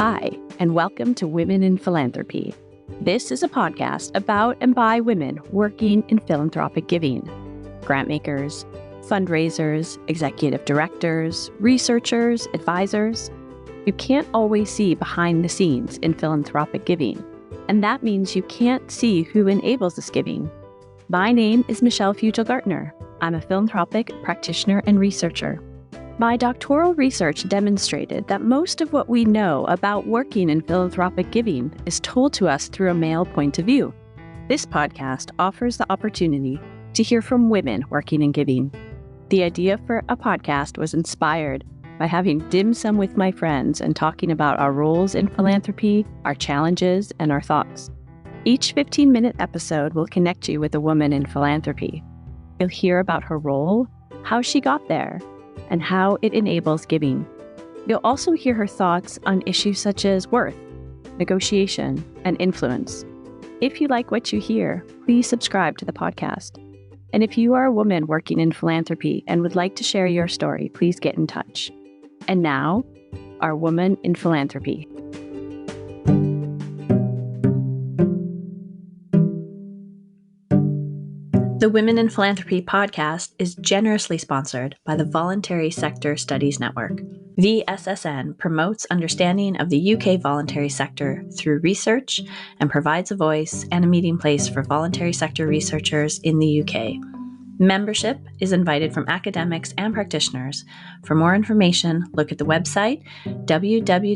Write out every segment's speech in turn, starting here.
Hi, and welcome to Women in Philanthropy. This is a podcast about and by women working in philanthropic giving. Grantmakers, fundraisers, executive directors, researchers, advisors. You can't always see behind the scenes in philanthropic giving, and that means you can't see who enables this giving. My name is Michelle Fugel-Gartner. I'm a philanthropic practitioner and researcher. My doctoral research demonstrated that most of what we know about working in philanthropic giving is told to us through a male point of view. This podcast offers the opportunity to hear from women working in giving. The idea for a podcast was inspired by having dim sum with my friends and talking about our roles in philanthropy, our challenges, and our thoughts. Each 15-minute episode will connect you with a woman in philanthropy. You'll hear about her role, how she got there, and how it enables giving. You'll also hear her thoughts on issues such as worth, negotiation, and influence. If you like what you hear, please subscribe to the podcast. And if you are a woman working in philanthropy and would like to share your story, please get in touch. And now, our Woman in Philanthropy. The Women in Philanthropy podcast is generously sponsored by the Voluntary Sector Studies Network. VSSN promotes understanding of the UK voluntary sector through research and provides a voice and a meeting place for voluntary sector researchers in the UK. Membership is invited from academics and practitioners. For more information, look at the website www.vssn.org.uk.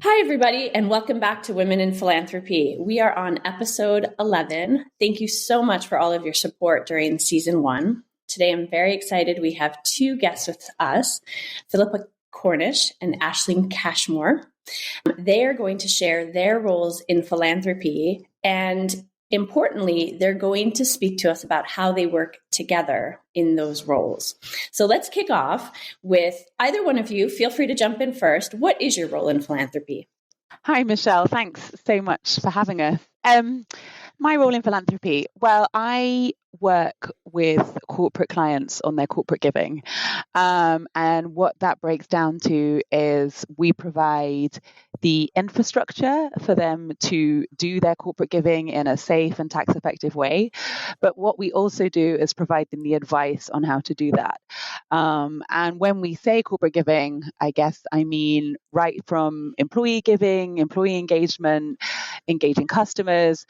Hi, everybody, and welcome back to Women in Philanthropy. We are on episode 11. Thank you so much for all of your support during season 1. Today, I'm very excited. We have two guests with us, Philippa Cornish and Ashling Cashmore. They are going to share their roles in philanthropy, and importantly, they're going to speak to us about how they work together in those roles. So let's kick off with either one of you. Feel free to jump in first. What is your role in philanthropy? Hi, Michelle. Thanks so much for having us. My role in philanthropy, well, I work with corporate clients on their corporate giving. And what that breaks down to is we provide the infrastructure for them to do their corporate giving in a safe and tax effective way. But what we also do is provide them the advice on how to do that. And when we say corporate giving, I guess I mean right from employee giving, employee engagement, engaging customers,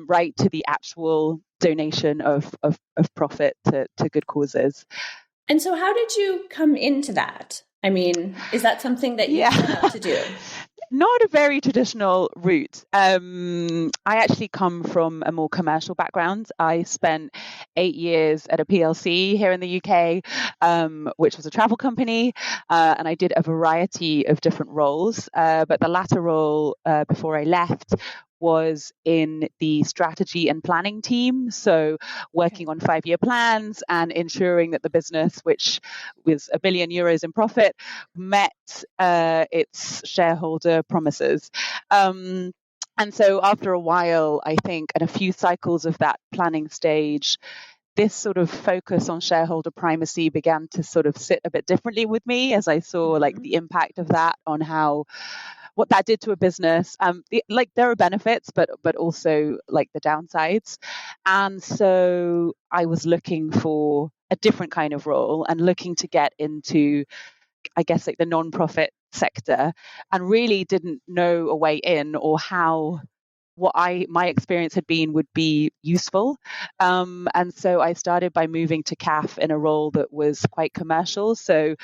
right to the actual donation of profit to good causes. And so how did you come into that? I mean, is that something that you set out to do? Not a very traditional route. I actually come from a more commercial background. I spent 8 years at a PLC here in the UK, which was a travel company, and I did a variety of different roles. But the latter role before I left was in the strategy and planning team. So working on 5-year plans and ensuring that the business, which was €1 billion in profit, met its shareholder promises. And so after a while, I think, and a few cycles of that planning stage, this sort of focus on shareholder primacy began to sort of sit a bit differently with me as I saw like the impact of that on what that did to a business. There are benefits, but also like the downsides. And so I was looking for a different kind of role and looking to get into, I guess, like the non-profit sector, and really didn't know a way in or how what my experience had been would be useful. And so I started by moving to CAF in a role that was quite commercial. So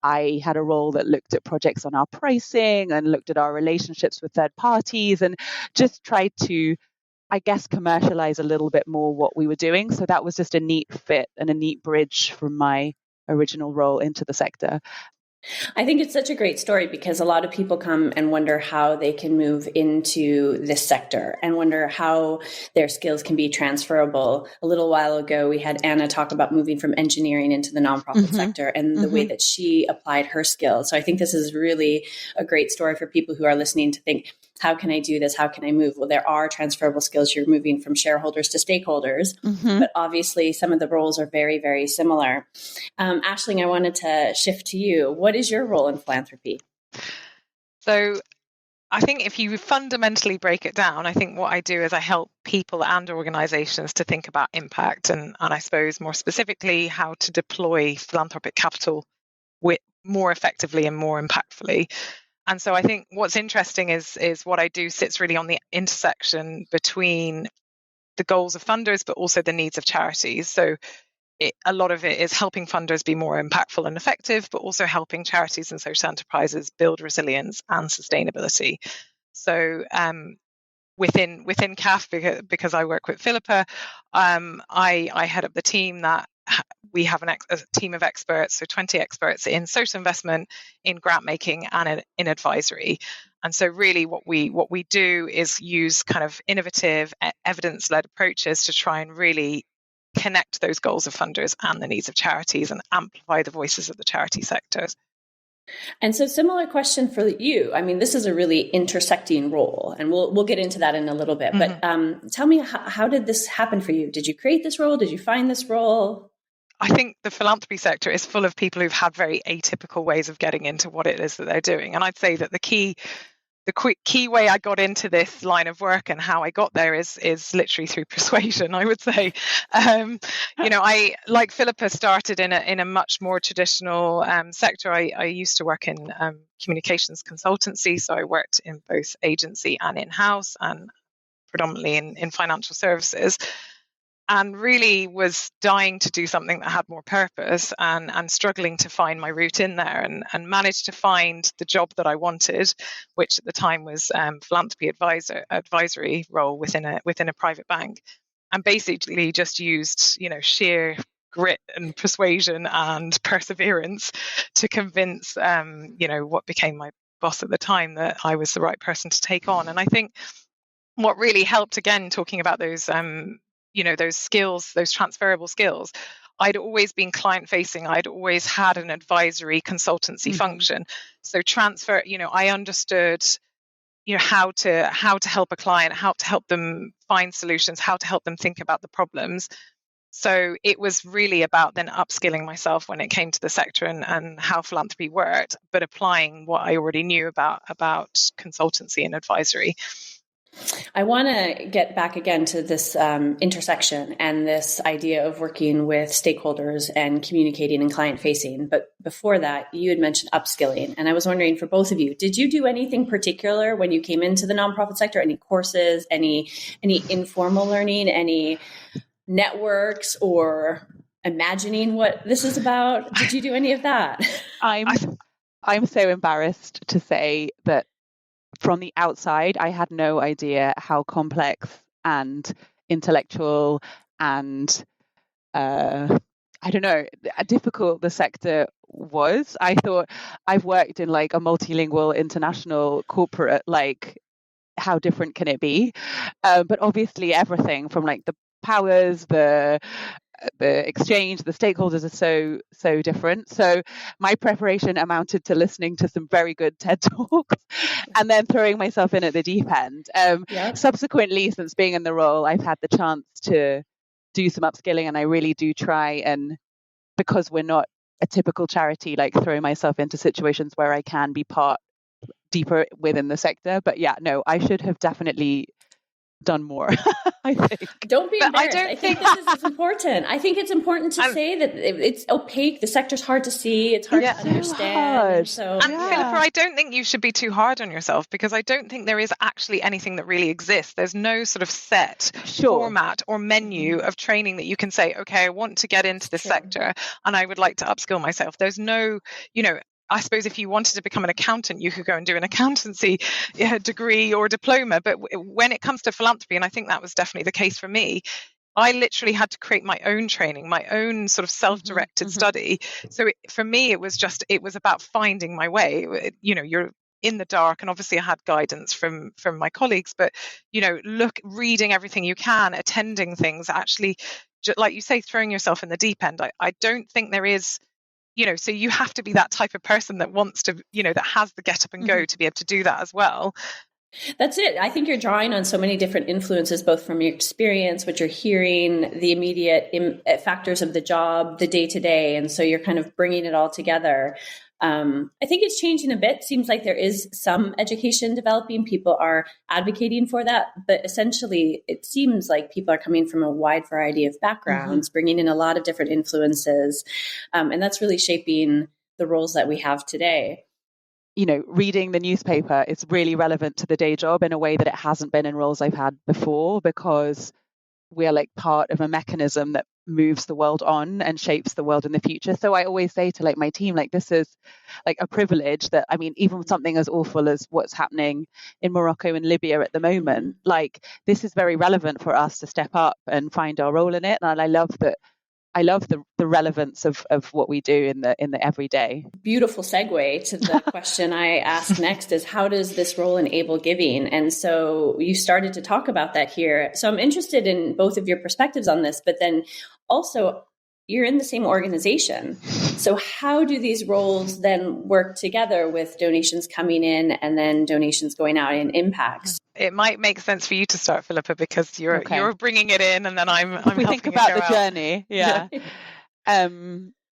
I had a role that looked at projects on our pricing and looked at our relationships with third parties and just tried to, I guess, commercialize a little bit more what we were doing. So that was just a neat fit and a neat bridge from my original role into the sector. I think it's such a great story because a lot of people come and wonder how they can move into this sector and wonder how their skills can be transferable. A little while ago, we had Anna talk about moving from engineering into the nonprofit sector and the way that she applied her skills. So I think this is really a great story for people who are listening to think, how can I do this? How can I move? Well, there are transferable skills. You're moving from shareholders to stakeholders, but obviously some of the roles are very, very similar. Ashling, I wanted to shift to you. What is your role in philanthropy? So I think if you fundamentally break it down, I think what I do is I help people and organizations to think about impact and I suppose more specifically how to deploy philanthropic capital more effectively and more impactfully. And so I think what's interesting is what I do sits really on the intersection between the goals of funders, but also the needs of charities. So a lot of it is helping funders be more impactful and effective, but also helping charities and social enterprises build resilience and sustainability. So within CAF, because I work with Philippa, I head up the team that we have a team of experts, so 20 experts in social investment, in grant making, and in advisory. And so really what we do is use kind of innovative evidence-led approaches to try and really connect those goals of funders and the needs of charities and amplify the voices of the charity sectors. And so similar question for you. I mean, this is a really intersecting role, and we'll get into that in a little bit. But tell me, how did this happen for you? Did you create this role? Did you find this role? I think the philanthropy sector is full of people who've had very atypical ways of getting into what it is that they're doing. And I'd say that the key way I got into this line of work and how I got there is literally through persuasion, I would say. I, like Philippa, started in a much more traditional sector. I used to work in communications consultancy, so I worked in both agency and in-house, and predominantly in financial services. And really was dying to do something that had more purpose and struggling to find my route in there and managed to find the job that I wanted, which at the time was philanthropy advisory role within a private bank, and basically just used sheer grit and persuasion and perseverance to convince what became my boss at the time that I was the right person to take on. And I think what really helped, again, talking about those those skills, those transferable skills, I'd always been client facing. I'd always had an advisory consultancy function. So I understood, how to help a client, how to help them find solutions, how to help them think about the problems. So it was really about then upskilling myself when it came to the sector and how philanthropy worked, but applying what I already knew about consultancy and advisory. I want to get back again to this intersection and this idea of working with stakeholders and communicating and client facing. But before that, you had mentioned upskilling. And I was wondering, for both of you, did you do anything particular when you came into the nonprofit sector? Any courses, any informal learning, any networks, or imagining what this is about? Did you do any of that? I'm so embarrassed to say that from the outside, I had no idea how complex and intellectual and difficult the sector was. I thought I've worked in like a multilingual international corporate, like how different can it be? But obviously everything from like the powers, the exchange, the stakeholders are so different. So my preparation amounted to listening to some very good TED Talks and then throwing myself in at the deep end. Subsequently, since being in the role, I've had the chance to do some upskilling, and I really do try, and because we're not a typical charity, like throw myself into situations where I can be part deeper within the sector. But yeah, no, I should have definitely done more. I think. Don't be embarrassed. I think this is important. I think it's important to say that it's opaque. The sector's hard to see. It's hard to understand. Philippa, I don't think you should be too hard on yourself, because I don't think there is actually anything that really exists. There's no sort of set format or menu of training that you can say, okay, I want to get into this sector and I would like to upskill myself. There's no, I suppose if you wanted to become an accountant, you could go and do an accountancy degree or diploma. But when it comes to philanthropy, and I think that was definitely the case for me, I literally had to create my own training, my own sort of self-directed study. So for me, it was about finding my way. You're in the dark, and obviously I had guidance from my colleagues, but reading everything you can, attending things, actually, like you say, throwing yourself in the deep end. I don't think there is. So you have to be that type of person that wants to, that has the get up and go to be able to do that as well. That's it. I think you're drawing on so many different influences, both from your experience, what you're hearing, the immediate factors of the job, the day to day. And so you're kind of bringing it all together. I think it's changing a bit. Seems like there is some education developing. People are advocating for that. But essentially, it seems like people are coming from a wide variety of backgrounds, bringing in a lot of different influences. And that's really shaping the roles that we have today. You know, reading the newspaper is really relevant to the day job in a way that it hasn't been in roles I've had before, because we're like part of a mechanism that moves the world on and shapes the world in the future. So I always say to like my team, like, this is like a privilege that, I mean, even something as awful as what's happening in Morocco and Libya at the moment, like this is very relevant for us to step up and find our role in it. And I love the relevance of what we do in the everyday. Beautiful segue to the question I ask next is, how does this role enable giving? And so you started to talk about that here. So I'm interested in both of your perspectives on this, but then also you're in the same organization. So how do these roles then work together with donations coming in and then donations going out in impacts? It might make sense for you to start, Philippa, because you're bringing it in, and then I'm we think about the journey. Yeah.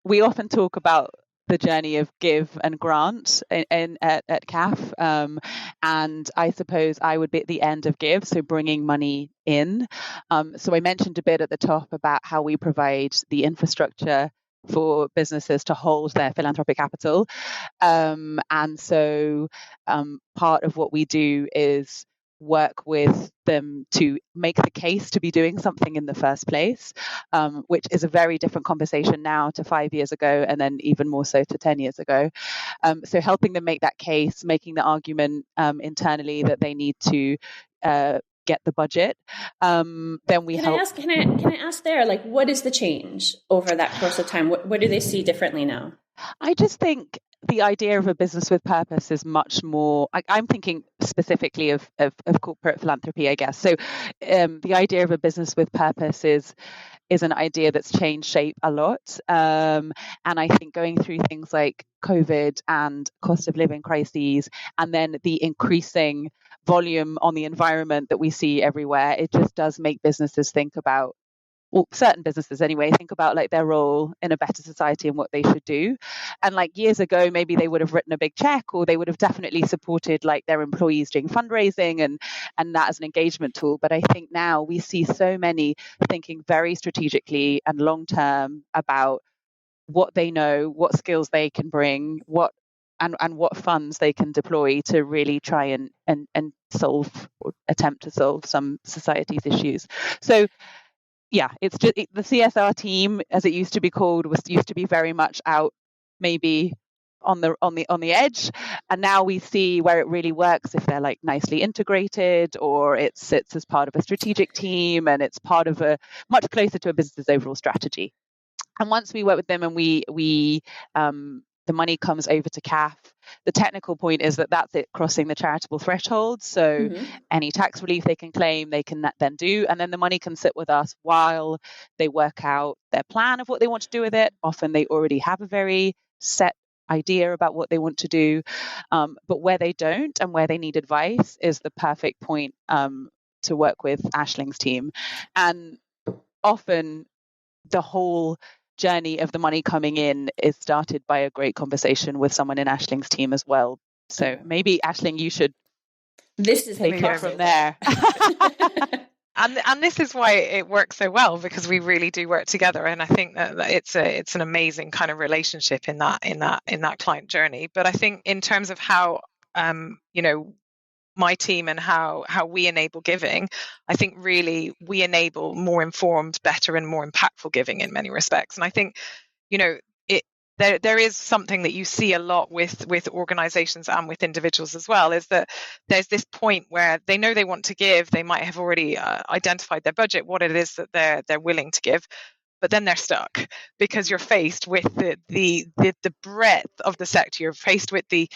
We often talk about the journey of give and grant at CAF, and I suppose I would be at the end of give, so bringing money in. So I mentioned a bit at the top about how we provide the infrastructure for businesses to hold their philanthropic capital, and so part of what we do is work with them to make the case to be doing something in the first place, which is a very different conversation now to 5 years ago, and then even more so to 10 years ago. So helping them make that case, making the argument internally that they need to get the budget. Then we Can I ask there, like, what is the change over that course of time? What do they see differently now? I just think the idea of a business with purpose is much more, I'm thinking specifically of corporate philanthropy, I guess. So the idea of a business with purpose is an idea that's changed shape a lot. And I think going through things like COVID and cost of living crises, and then the increasing volume on the environment that we see everywhere, it just does make businesses think about, well, certain businesses anyway, think about like their role in a better society and what they should do. And like years ago, maybe they would have written a big check, or they would have definitely supported like their employees doing fundraising and that as an engagement tool. But I think now we see so many thinking very strategically and long term about what they know, what skills they can bring, and what funds they can deploy to really try and solve or attempt to solve some society's issues. So yeah, it's just the CSR team, as it used to be called, used to be very much out, maybe on the edge, and now we see where it really works if they're like nicely integrated, or it sits as part of a strategic team, and it's part of a much closer to a business's overall strategy. And once we work with them and we the money comes over to CAF, the technical point is that that's it crossing the charitable threshold. So any tax relief they can claim, they can then do. And then the money can sit with us while they work out their plan of what they want to do with it. Often they already have a very set idea about what they want to do. But where they don't and where they need advice is the perfect point to work with Ashling's team. And often the whole journey of the money coming in is started by a great conversation with someone in Ashling's team as well. So maybe Ashling, you should take it from there. And this is why it works so well, because we really do work together, and I think that it's an amazing kind of relationship in that client journey. But I think in terms of how my team and how we enable giving, I think really we enable more informed, better and more impactful giving in many respects. And I think, there is something that you see a lot with organizations and with individuals as well, is that there's this point where they know they want to give, they might have already identified their budget, what it is that they're willing to give, but then they're stuck because you're faced with the breadth of the sector, you're faced with the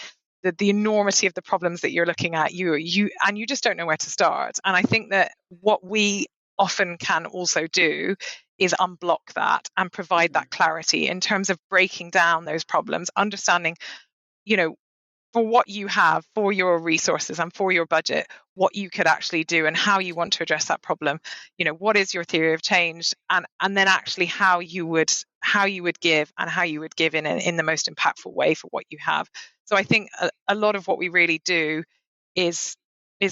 enormity of the problems that you're looking at, you just don't know where to start. And I think that what we often can also do is unblock that and provide that clarity in terms of breaking down those problems, understanding, for what you have, for your resources and for your budget, what you could actually do and how you want to address that problem. What is your theory of change, and then actually how you would give, and how you would give in the most impactful way for what you have. So I think a lot of what we really do is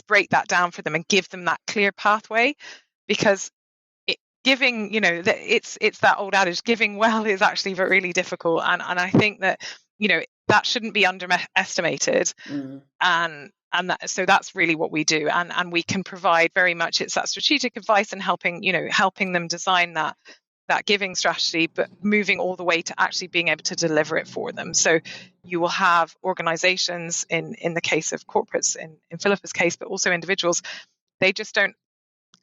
break that down for them and give them that clear pathway, because giving, it's that old adage, giving well is actually really difficult, and I think that that shouldn't be underestimated. And so that's really what we do, and we can provide very much, it's that strategic advice and helping them design that giving strategy, but moving all the way to actually being able to deliver it for them. So you will have organizations, in the case of corporates, in Philippa's case, but also individuals, they just don't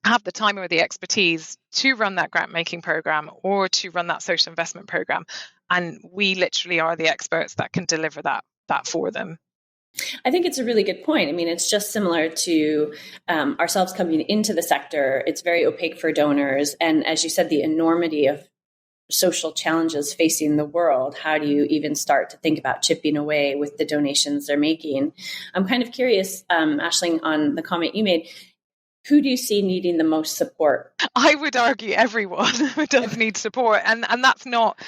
have the time or the expertise to run that grant making program or to run that social investment program, and we literally are the experts that can deliver that for them. I think it's a really good point. I mean, it's just similar to ourselves coming into the sector. It's very opaque for donors, and as you said, the enormity of social challenges facing the world. How do you even start to think about chipping away with the donations they're making? I'm kind of curious, Ashling, on the comment you made. Who do you see needing the most support? I would argue everyone does need support, and that's not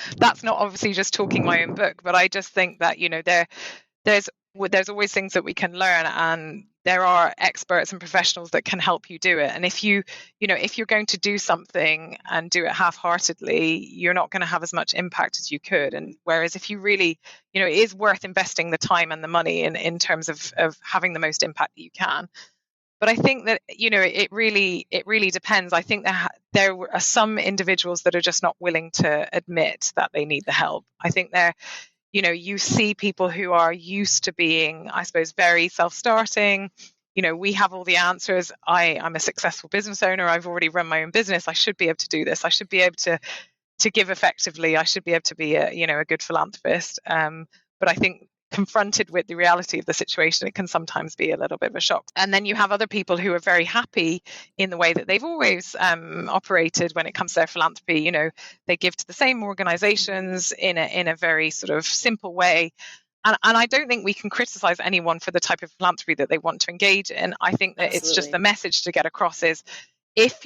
obviously just talking my own book, but I just think that there's always things that we can learn, and there are experts and professionals that can help you do it. And if you're going to do something and do it half-heartedly, you're not going to have as much impact as you could. And whereas if you really, it is worth investing the time and the money in terms of having the most impact that you can. But I think that, it really depends. I think that there are some individuals that are just not willing to admit that they need the help. I think you see people who are used to being, I suppose, very self-starting. We have all the answers. I'm a successful business owner. I've already run my own business. I should be able to do this. I should be able to give effectively. I should be able to be a good philanthropist. But I think confronted with the reality of the situation, it can sometimes be a little bit of a shock. And then you have other people who are very happy in the way that they've always operated when it comes to their philanthropy. They give to the same organizations in a very sort of simple way. And I don't think we can criticize anyone for the type of philanthropy that they want to engage in. I think that It's just the message to get across is, ask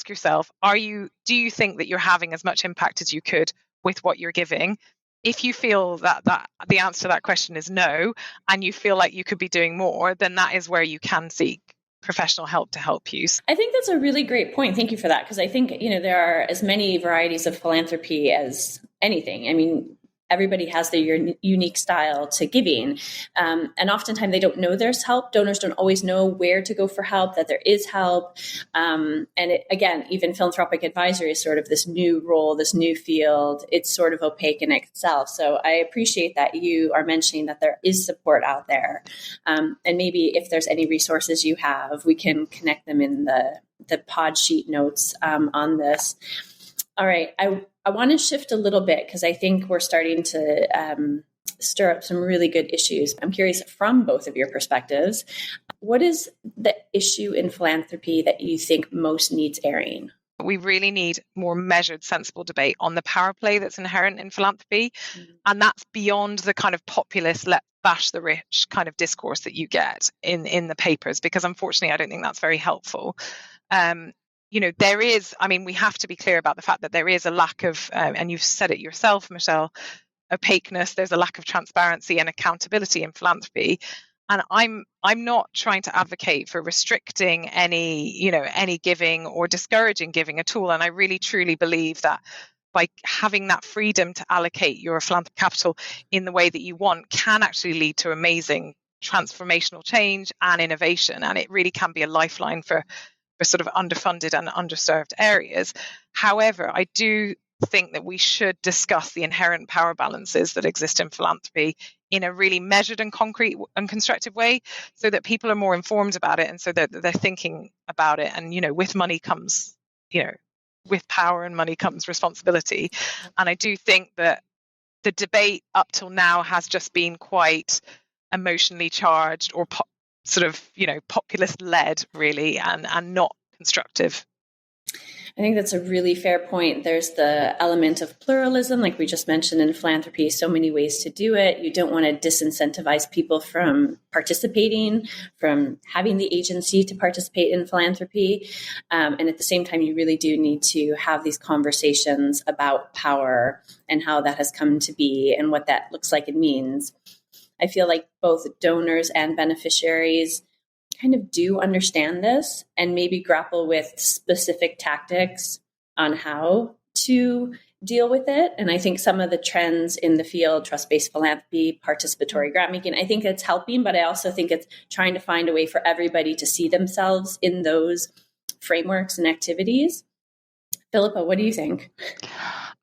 yourself, do you think that you're having as much impact as you could with what you're giving? If you feel that the answer to that question is no, and you feel like you could be doing more, then that is where you can seek professional help to help you. I think that's a really great point. Thank you for that. Because I think, there are as many varieties of philanthropy as anything. I mean, everybody has their unique style to giving. And oftentimes they don't know there's help. Donors don't always know where to go for help, that there is help. And again, even philanthropic advisory is sort of this new role, this new field. It's sort of opaque in itself. So I appreciate that you are mentioning that there is support out there. And maybe if there's any resources you have, we can connect them in the pod sheet notes on this. All right. I want to shift a little bit because I think we're starting to stir up some really good issues. I'm curious, from both of your perspectives, what is the issue in philanthropy that you think most needs airing? We really need more measured, sensible debate on the power play that's inherent in philanthropy. Mm-hmm. And that's beyond the kind of populist, let bash the rich kind of discourse that you get in the papers, because unfortunately, I don't think that's very helpful. There is, we have to be clear about the fact that there is a lack of, and you've said it yourself, Michelle, opaqueness. There's a lack of transparency and accountability in philanthropy. And I'm not trying to advocate for restricting any giving or discouraging giving at all. And I really, truly believe that by having that freedom to allocate your philanthropic capital in the way that you want can actually lead to amazing transformational change and innovation. And it really can be a lifeline for sort of underfunded and underserved areas. However, I do think that we should discuss the inherent power balances that exist in philanthropy in a really measured and concrete and constructive way, so that people are more informed about it and so that they're thinking about it. And, with money comes, with power and money comes responsibility. And I do think that the debate up till now has just been quite emotionally charged or sort of, populist led, really, and not constructive. I think that's a really fair point. There's the element of pluralism, like we just mentioned in philanthropy, so many ways to do it. You don't want to disincentivize people from participating, from having the agency to participate in philanthropy. And at the same time, you really do need to have these conversations about power and how that has come to be and what that looks like and means. I feel like both donors and beneficiaries kind of do understand this and maybe grapple with specific tactics on how to deal with it. And I think some of the trends in the field, trust-based philanthropy, participatory grant making, I think it's helping, but I also think it's trying to find a way for everybody to see themselves in those frameworks and activities. Philippa, what do you think?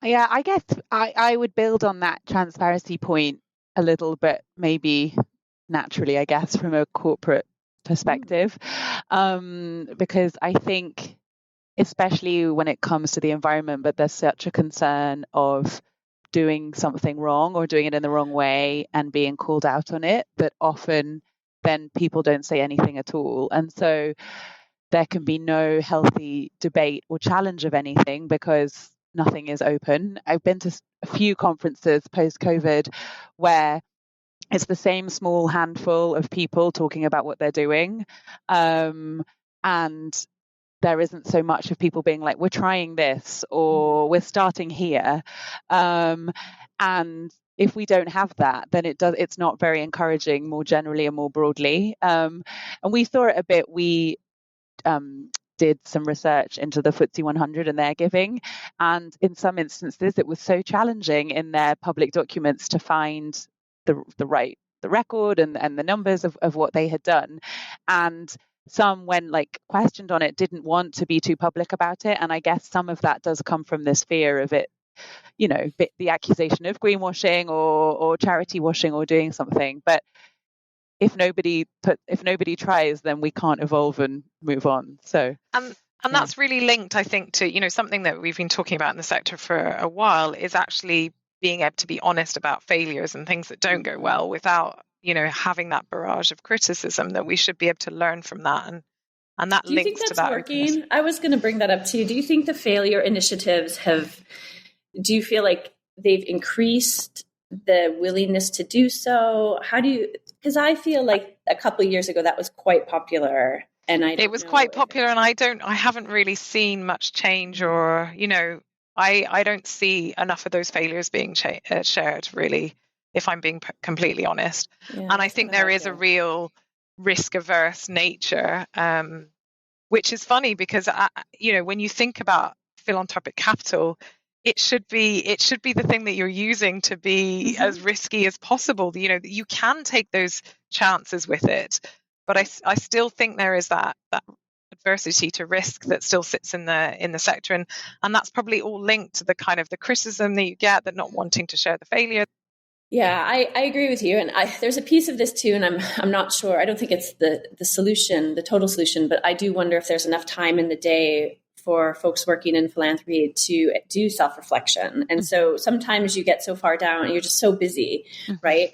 Yeah, I guess I would build on that transparency point a little bit, maybe naturally, I guess, from a corporate perspective, because I think, especially when it comes to the environment, but there's such a concern of doing something wrong or doing it in the wrong way and being called out on it, that often then people don't say anything at all. And so there can be no healthy debate or challenge of anything because nothing is open. I've been to a few conferences post-COVID where it's the same small handful of people talking about what they're doing. And there isn't so much of people being like, we're trying this or we're starting here. And if we don't have that, then it's not very encouraging more generally and more broadly. And we saw it a bit. We did some research into the FTSE 100 and their giving. And in some instances, it was so challenging in their public documents to find the record and the numbers of what they had done. And some, when questioned on it, didn't want to be too public about it. And I guess some of that does come from this fear of it, the accusation of greenwashing or charity washing or doing something. But if nobody tries, then we can't evolve and move on. So and that's really linked, I think, to something that we've been talking about in the sector for a while is actually being able to be honest about failures and things that don't go well without, having that barrage of criticism, that we should be able to learn from that. And that links to that. Do you think that's working? Openness. I was going to bring that up too. Do you think the failure initiatives do you feel like they've increased the willingness to do so? Because I feel like a couple of years ago that was quite popular. And it was quite popular, and I haven't really seen much change, or I don't see enough of those failures being shared, really, if I'm being completely honest. Yeah, and I think there is a real risk-averse nature, which is funny because when you think about philanthropic capital, it should be the thing that you're using to be as risky as possible. You can take those chances with it, but I still think there is that adversity to risk that still sits in the sector, and that's probably all linked to the kind of the criticism that you get, that not wanting to share the failure. Yeah, I agree with you, and there's a piece of this too, and I'm not sure. I don't think it's the solution, the total solution, but I do wonder if there's enough time in the day for folks working in philanthropy to do self-reflection. And so sometimes you get so far down and you're just so busy, right?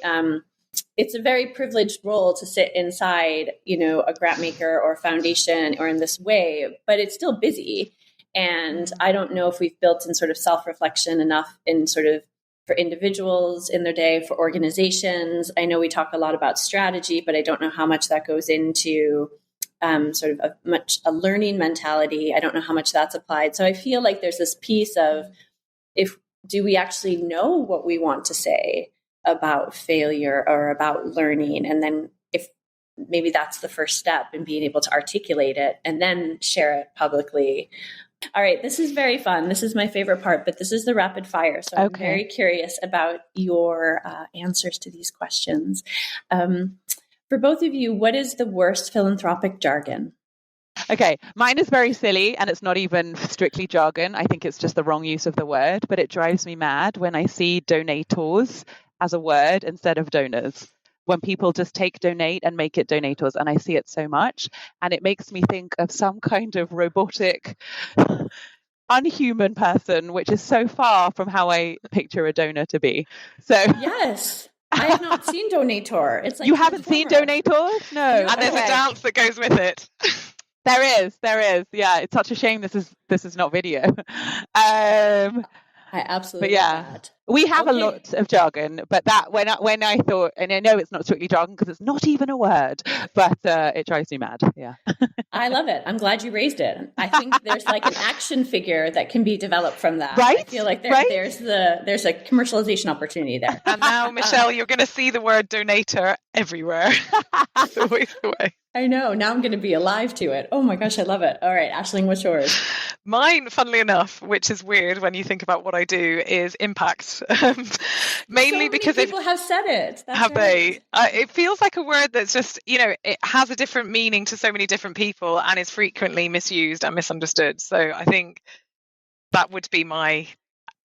It's a very privileged role to sit inside, a grant maker or a foundation or in this way, but it's still busy. And I don't know if we've built in sort of self-reflection enough in sort of for individuals in their day, for organizations. I know we talk a lot about strategy, but I don't know how much that goes into sort of a learning mentality. I don't know how much that's applied. So I feel like there's this piece of, do we actually know what we want to say about failure or about learning? And then if maybe that's the first step in being able to articulate it and then share it publicly. All right, this is very fun. This is my favorite part, but this is the rapid fire. So I'm very curious about your answers to these questions. For both of you, what is the worst philanthropic jargon? Okay, mine is very silly and it's not even strictly jargon. I think it's just the wrong use of the word, but it drives me mad when I see donators as a word instead of donors. When people just take donate and make it donators, and I see it so much, and it makes me think of some kind of robotic, unhuman person, which is so far from how I picture a donor to be. So yes. I have not seen Donator. It's like you haven't seen Donators? No. And there's a dance that goes with it. There is. Yeah, it's such a shame this is not video. I absolutely but love yeah, that. we have a lot of jargon, but that when I thought, and I know it's not strictly jargon because it's not even a word, but it drives me mad. Yeah. I love it. I'm glad you raised it. I think there's like an action figure that can be developed from that. Right? I feel like there's a commercialization opportunity there. And now, Michelle, you're going to see the word donator everywhere. That's always the way. I know. Now I'm going to be alive to it. Oh my gosh, I love it. All right, Ashling, what's yours? Mine, funnily enough, which is weird when you think about what I do, is impact. Mainly because people have said it. That's have right. They? It feels like a word that's just, it has a different meaning to so many different people and is frequently misused and misunderstood. So I think that would be my,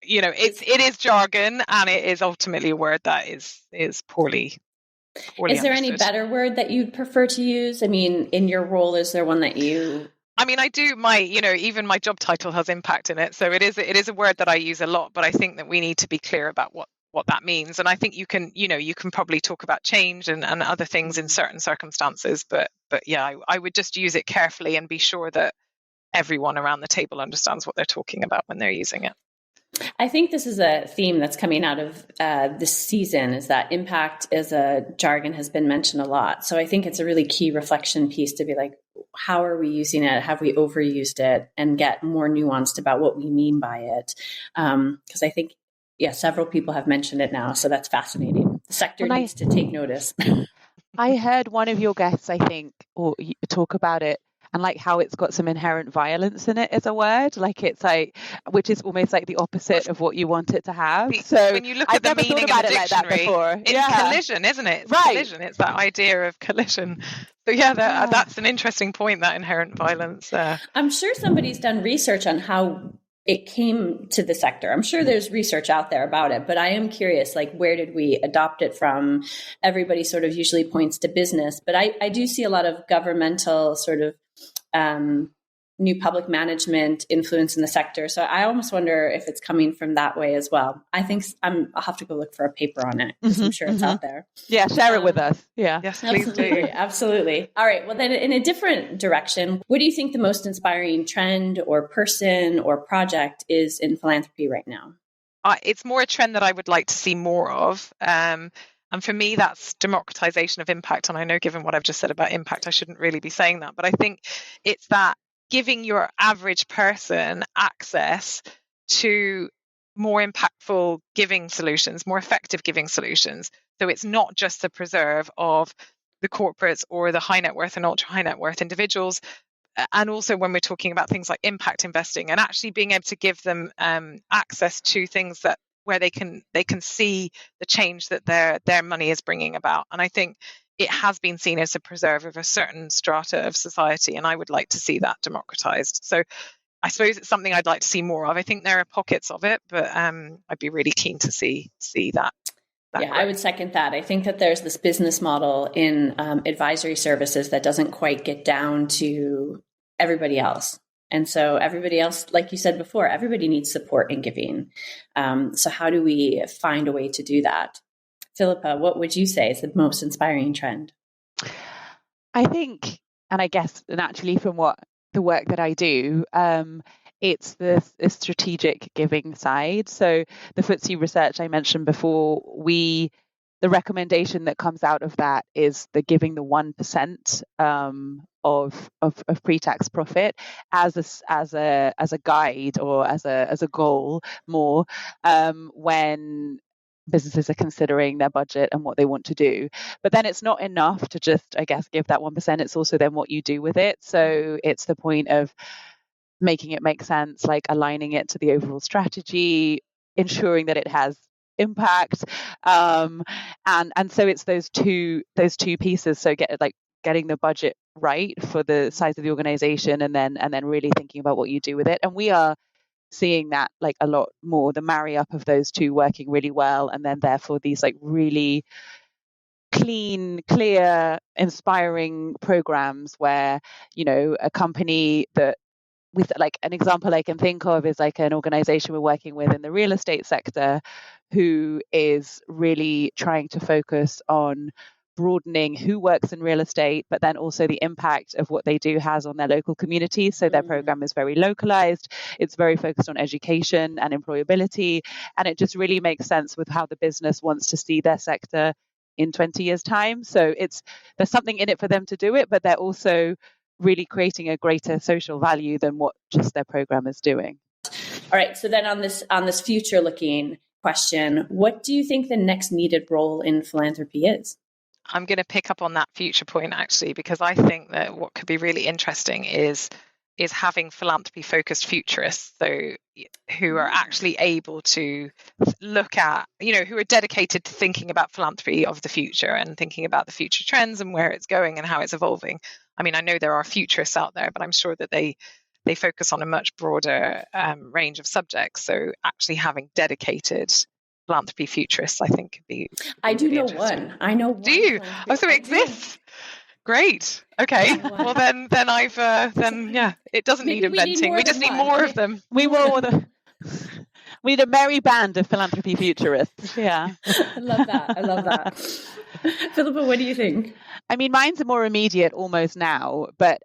it is jargon, and it is ultimately a word that is poorly. Is there any better word that you'd prefer to use? I mean, in your role, is there one that you... I mean, I do even my job title has impact in it. So it is a word that I use a lot, but I think that we need to be clear about what that means. And I think you can probably talk about change and other things in certain circumstances. But yeah, I would just use it carefully and be sure that everyone around the table understands what they're talking about when they're using it. I think this is a theme that's coming out of this season, is that impact as a jargon has been mentioned a lot. So I think it's a really key reflection piece to be like, how are we using it? Have we overused it? And get more nuanced about what we mean by it. Because I think, several people have mentioned it now. So that's fascinating. The sector needs to take notice. I heard one of your guests, I think, or talk about it, and like how it's got some inherent violence in it as a word, like it's like, which is almost like the opposite of what you want it to have. So when you look at the meaning in the dictionary, it's collision, isn't it? It's collision. It's that idea of collision. So that's an interesting point, that inherent violence. I'm sure somebody's done research on how it came to the sector. I'm sure there's research out there about it, but I am curious, like, where did we adopt it from? Everybody sort of usually points to business, but I do see a lot of governmental sort of new public management influence in the sector. So I almost wonder if it's coming from that way as well. I think I'll have to go look for a paper on it, because I'm sure it's out there. Yeah, share it with us. Yeah. Yes, please do. Absolutely. All right. Well, then in a different direction, what do you think the most inspiring trend or person or project is in philanthropy right now? It's more a trend that I would like to see more of. And for me, that's democratization of impact. And I know, given what I've just said about impact, I shouldn't really be saying that. But I think it's that giving your average person access to more impactful giving solutions, more effective giving solutions. So it's not just the preserve of the corporates or the high net worth and ultra high net worth individuals. And also when we're talking about things like impact investing, and actually being able to give them access to things where they can see the change that their money is bringing about. And I think it has been seen as a preserve of a certain strata of society, and I would like to see that democratized. So I suppose it's something I'd like to see more of. I think there are pockets of it, but I'd be really keen to see that. Yeah, I would second that. I think that there's this business model in advisory services that doesn't quite get down to everybody else. And so everybody else, like you said before, everybody needs support in giving. So how do we find a way to do that? Philippa, what would you say is the most inspiring trend? I think, and I guess naturally from the work that I do, it's the strategic giving side. So the FTSE research I mentioned before, the recommendation that comes out of that is the giving the 1% of pre-tax profit as a guide or as a goal more when businesses are considering their budget and what they want to do. But then it's not enough to just, I guess, give that 1%. It's also then what you do with it. So it's the point of making it make sense, like aligning it to the overall strategy, ensuring that it has impact, and so it's those two pieces. So getting the budget right for the size of the organization, and then really thinking about what you do with it. And we are seeing that like a lot more, the marry up of those two working really well, and then therefore these like really clean, clear, inspiring programs where, a company that, with like an example I can think of is like an organization we're working with in the real estate sector who is really trying to focus on broadening who works in real estate, but then also the impact of what they do has on their local community. So their program is very localized. It's very focused on education and employability. And it just really makes sense with how the business wants to see their sector in 20 years' time. So there's something in it for them to do it, but they're also really creating a greater social value than what just their program is doing. All right. So then on this future looking question, what do you think the next needed role in philanthropy is? I'm going to pick up on that future point, actually, because I think that what could be really interesting is having philanthropy focused futurists, so who are actually able to look at, who are dedicated to thinking about philanthropy of the future and thinking about the future trends and where it's going and how it's evolving. I mean, I know there are futurists out there, but I'm sure that they focus on a much broader range of subjects. So actually having dedicated philanthropy futurists, I think could be I do know one. I know one. Do you? Oh, so it exists. Great. Okay. Well, then it doesn't need inventing. We just need more of them. We need a merry band of philanthropy futurists. Yeah. I love that. Philippa, what do you think? I mean, mine's more immediate almost now, but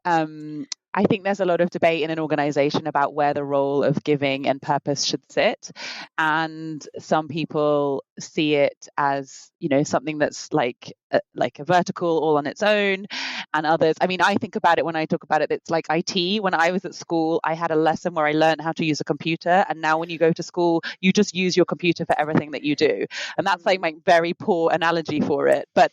I think there's a lot of debate in an organization about where the role of giving and purpose should sit. And some people see it as, something that's like a vertical all on its own. And others, I mean, I think about it when I talk about it, it's like IT. When I was at school, I had a lesson where I learned how to use a computer. And now when you go to school, you just use your computer for everything that you do. And that's like my very poor analogy for it. But,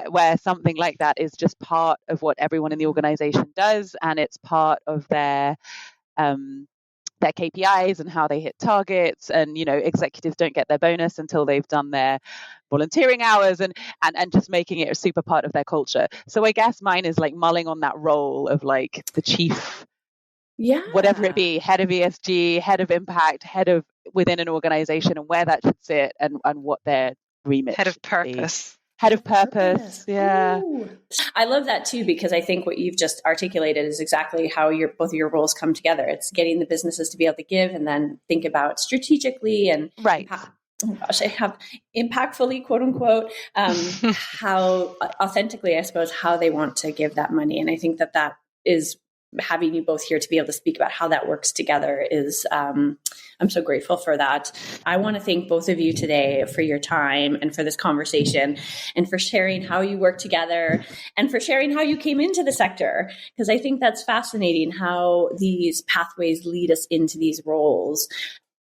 where something like that is just part of what everyone in the organization does. And it's part of their KPIs and how they hit targets. And, executives don't get their bonus until they've done their volunteering hours and just making it a super part of their culture. So I guess mine is like mulling on that role of like the chief, whatever it be, head of ESG, head of impact, head of within an organization, and where that should sit and what their remit head of purpose. Head of purpose. Yeah. Ooh. I love that too, because I think what you've just articulated is exactly how both of your roles come together. It's getting the businesses to be able to give and then think about strategically and right. I have impactfully, quote unquote, how authentically, I suppose, how they want to give that money. And I think that is having you both here to be able to speak about how that works together is, I'm so grateful for that. I want to thank both of you today for your time and for this conversation and for sharing how you work together and for sharing how you came into the sector, because I think that's fascinating how these pathways lead us into these roles.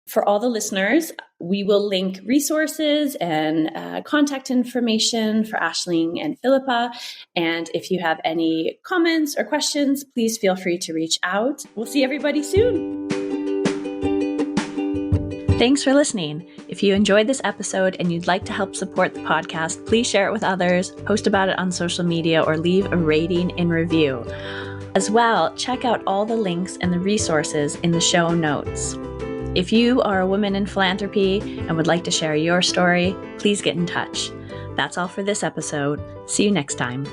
For all the listeners, we will link resources and contact information for Ashling and Philippa. And if you have any comments or questions, please feel free to reach out. We'll see everybody soon. Thanks for listening. If you enjoyed this episode and you'd like to help support the podcast, please share it with others, post about it on social media, or leave a rating and review. As well, check out all the links and the resources in the show notes. If you are a woman in philanthropy and would like to share your story, please get in touch. That's all for this episode. See you next time.